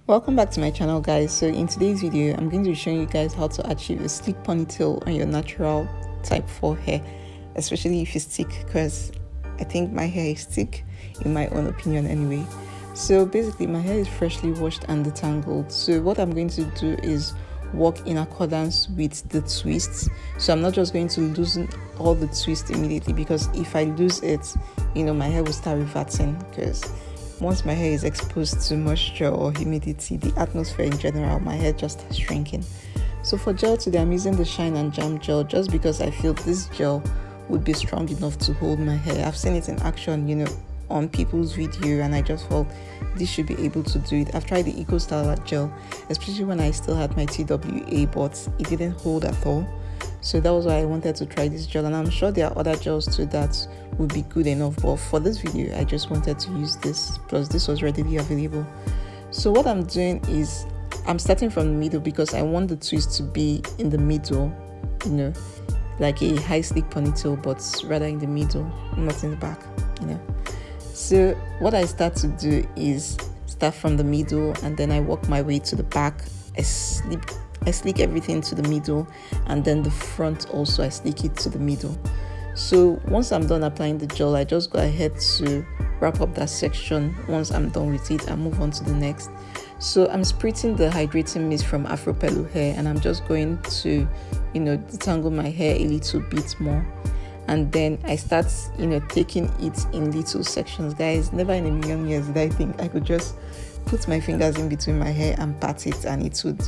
Welcome back to my channel, guys. So in today's video I'm going to be showing you guys how to achieve a sleek ponytail on your natural type 4 hair, especially if it's thick, because I think my hair is thick in my own opinion anyway. So basically my hair is freshly washed and detangled, so what I'm going to do is work in accordance with the twists. So I'm not just going to loosen all the twists immediately, because if I lose it, my hair will start reverting, because once my hair is exposed to moisture or humidity, the atmosphere in general, my hair just starts shrinking. So for gel today, I'm using the Shine and Jam gel, just because I feel this gel would be strong enough to hold my hair. I've seen it in action, on people's video, and I just felt this should be able to do it. I've tried the Eco Styler gel, especially when I still had my TWA, but it didn't hold at all. So that was why I wanted to try this gel, and I'm sure there are other gels too that would be good enough, but for this video I just wanted to use this, plus this was readily available. So what I'm doing is I'm starting from the middle, because I want the twist to be in the middle, like a high sleek ponytail, but rather in the middle, not in the back. So what I start to do is start from the middle, and then I work my way to the back. I sleek everything to the middle, and then the front also I sleek it to the middle. So once I'm done applying the gel, I just go ahead to wrap up that section. Once I'm done with it, I move on to the next. So I'm spritzing the hydrating mist from Afro Pelu hair, and I'm just going to detangle my hair a little bit more. And then I start taking it in little sections. Guys, never in a million years did I think I could just put my fingers in between my hair and pat it, and it would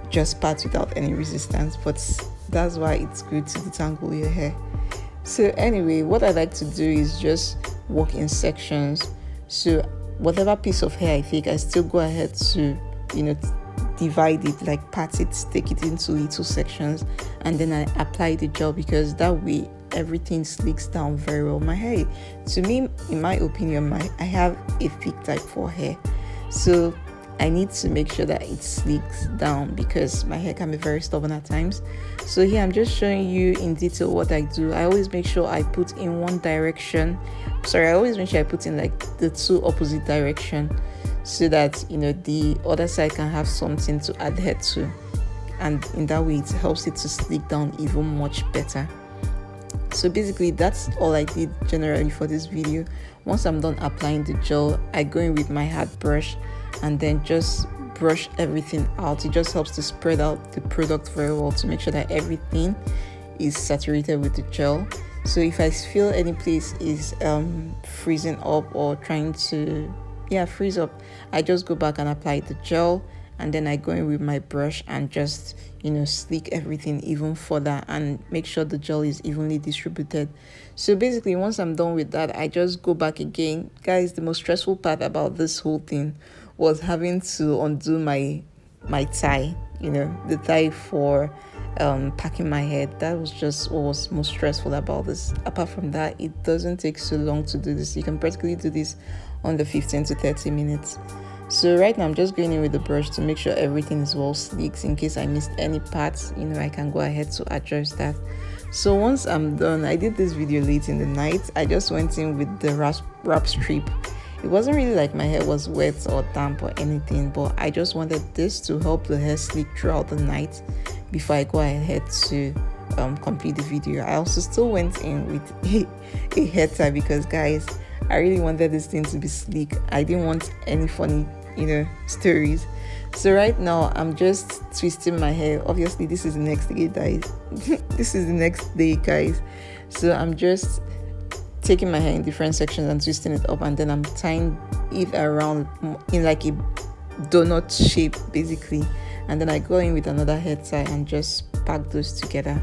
just part without any resistance. But that's why it's good to detangle your hair. So anyway, what I like to do is just work in sections. So whatever piece of hair I take, I still go ahead to divide it, like part it, take it into little sections, and then I apply the gel, because that way everything sleeks down very well. My hair, to me, in my opinion, I have a thick type 4 hair, so I need to make sure that it sleeks down, because my hair can be very stubborn at times. So here I'm just showing you in detail what I do. I always make sure I put in one direction. I always make sure I put in like the two opposite direction, so that the other side can have something to adhere to, and in that way it helps it to sleek down even much better. So basically that's all I did generally for this video. Once I'm done applying the gel, I go in with my hard brush and then just brush everything out. It just helps to spread out the product very well, to make sure that everything is saturated with the gel. So if I feel any place is freezing up or trying to freeze up, I just go back and apply the gel, and then I go in with my brush and just sleek everything even further and make sure the gel is evenly distributed. So basically once I'm done with that, I just go back again. Guys, the most stressful part about this whole thing was having to undo my tie, the tie for packing my head. That was just what was most stressful about this. Apart from that, it doesn't take so long to do this. You can practically do this under 15 to 30 minutes. So right now I'm just going in with the brush to make sure everything is well sleeked. In case I missed any parts, I can go ahead to adjust that. So once I'm done, I did this video late in the night. I just went in with the wrap strip. It wasn't really like my hair was wet or damp or anything, but I just wanted this to help the hair sleek throughout the night before I go ahead to complete the video. I also still went in with a hair tie, because guys, I really wanted this thing to be sleek. I didn't want any funny stories. So right now I'm just twisting my hair. Obviously this is the next day, guys. This is the next day, guys. So I'm just taking my hair in different sections and twisting it up, and then I'm tying it around in like a donut shape basically, and then I go in with another hair tie and just pack those together.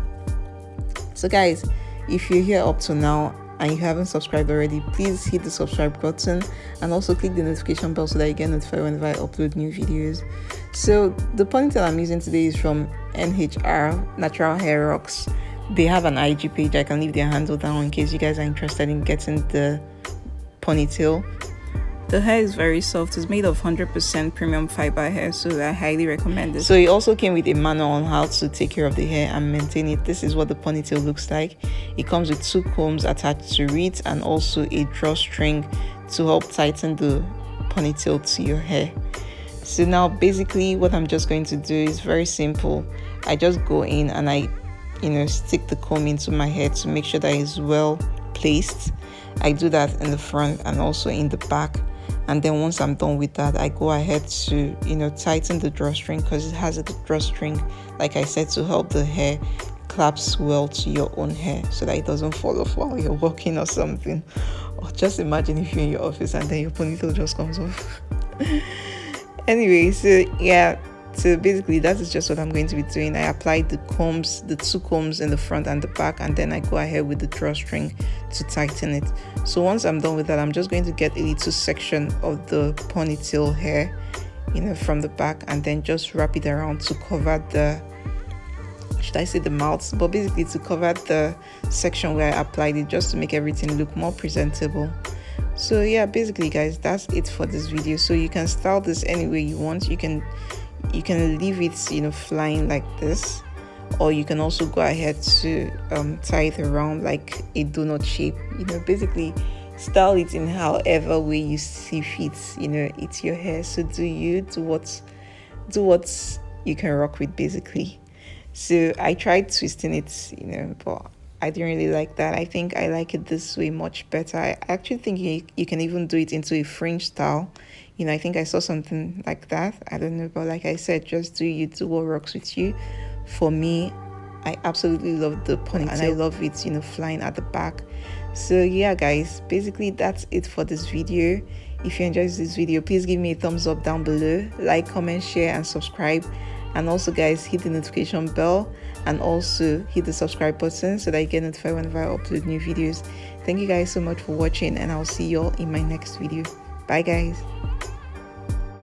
So guys, if you're here up to now and you haven't subscribed already, please hit the subscribe button and also click the notification bell so that you get notified whenever I upload new videos. So the ponytail I'm using today is from NHR Natural Hair Rocks. They have an IG page. I can leave their handle down in case you guys are interested in getting the ponytail. The hair is very soft. It's made of 100% premium fiber hair, so I highly recommend it. So it also came with a manual on how to take care of the hair and maintain it. This is what the ponytail looks like. It comes with 2 combs attached to it, and also a drawstring to help tighten the ponytail to your hair. So now basically what I'm just going to do is very simple. I just go in and I stick the comb into my hair to make sure that it's well placed. I do that in the front and also in the back, and then once I'm done with that, I go ahead to tighten the drawstring, because it has a drawstring, like I said, to help the hair clasp well to your own hair so that it doesn't fall off while you're walking or something. Or just imagine if you're in your office and then your ponytail just comes off. Anyway, so yeah, so basically that is just what I'm going to be doing. I applied the two combs in the front and the back, and then I go ahead with the drawstring to tighten it. So once I'm done with that, I'm just going to get a little section of the ponytail hair from the back, and then just wrap it around to cover the, should I say the mouth, but basically to cover the section where I applied it, just to make everything look more presentable. So yeah, basically guys, that's it for this video. So you can style this any way you want. You can leave it flying like this, or you can also go ahead to tie it around like a donut shape. Basically style it in however way you see fit. It's your hair, so do what you can rock with, basically. So I tried twisting it, but I didn't really like that. I think I like it this way much better. I actually think you can even do it into a fringe style. I think I saw something like that. I don't know, but like I said, just do what works with you. For me, I absolutely love the ponytail, and I love it, flying at the back. So yeah, guys, basically that's it for this video. If you enjoyed this video, please give me a thumbs up down below. Like, comment, share, and subscribe. And also guys, hit the notification bell and also hit the subscribe button so that you get notified whenever I upload new videos. Thank you guys so much for watching, and I'll see you all in my next video. Bye guys.